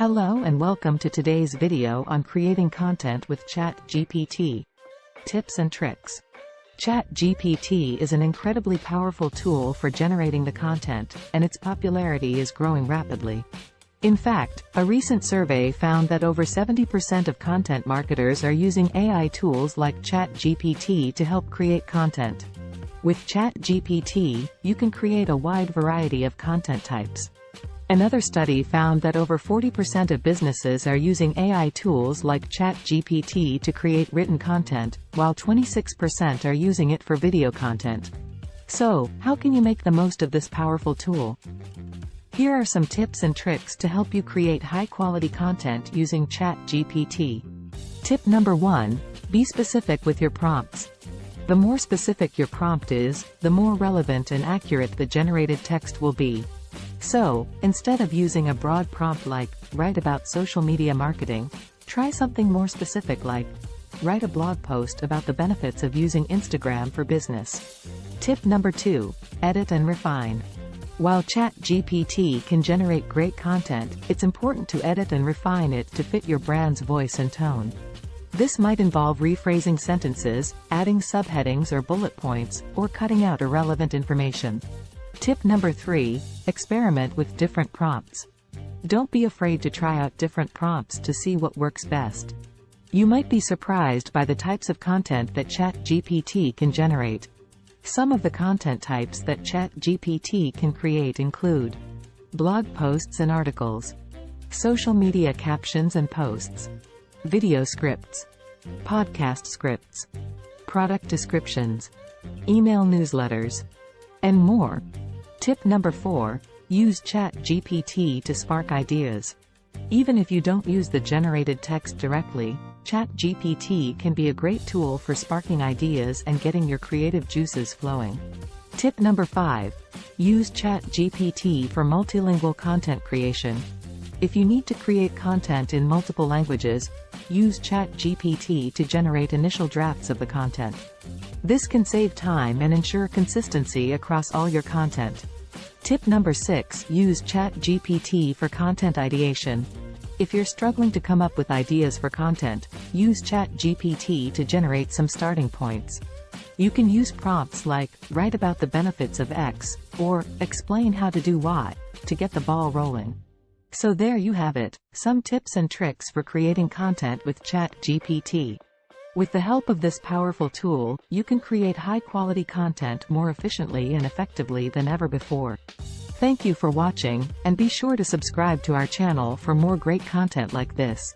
Hello and welcome to today's video on creating content with ChatGPT. Tips and tricks. ChatGPT is an incredibly powerful tool for generating the content, and its popularity is growing rapidly. In fact, a recent survey found that over 70% of content marketers are using AI tools like ChatGPT to help create content. With ChatGPT, you can create a wide variety of content types. Another study found that over 40% of businesses are using AI tools like ChatGPT to create written content, while 26% are using it for video content. So, how can you make the most of this powerful tool? Here are some tips and tricks to help you create high-quality content using ChatGPT. Tip number 1. Be specific with your prompts. The more specific your prompt is, the more relevant and accurate the generated text will be. So, instead of using a broad prompt like, write about social media marketing, try something more specific like, write a blog post about the benefits of using Instagram for business. Tip number 2. Edit and refine. While ChatGPT can generate great content, it's important to edit and refine it to fit your brand's voice and tone. This might involve rephrasing sentences, adding subheadings or bullet points, or cutting out irrelevant information. Tip number 3. Experiment with different prompts. Don't be afraid to try out different prompts to see what works best. You might be surprised by the types of content that ChatGPT can generate. Some of the content types that ChatGPT can create include blog posts and articles, social media captions and posts, video scripts, podcast scripts, product descriptions, email newsletters, and more. Tip number 4. Use ChatGPT to spark ideas. Even if you don't use the generated text directly, ChatGPT can be a great tool for sparking ideas and getting your creative juices flowing. Tip number 5. Use ChatGPT for multilingual content creation. If you need to create content in multiple languages, use ChatGPT to generate initial drafts of the content. This can save time and ensure consistency across all your content. Tip number 6. Use ChatGPT for content ideation. If you're struggling to come up with ideas for content, use ChatGPT to generate some starting points. You can use prompts like, write about the benefits of X, or, explain how to do Y, to get the ball rolling. So there you have it, some tips and tricks for creating content with ChatGPT. With the help of this powerful tool, you can create high-quality content more efficiently and effectively than ever before. Thank you for watching, and be sure to subscribe to our channel for more great content like this.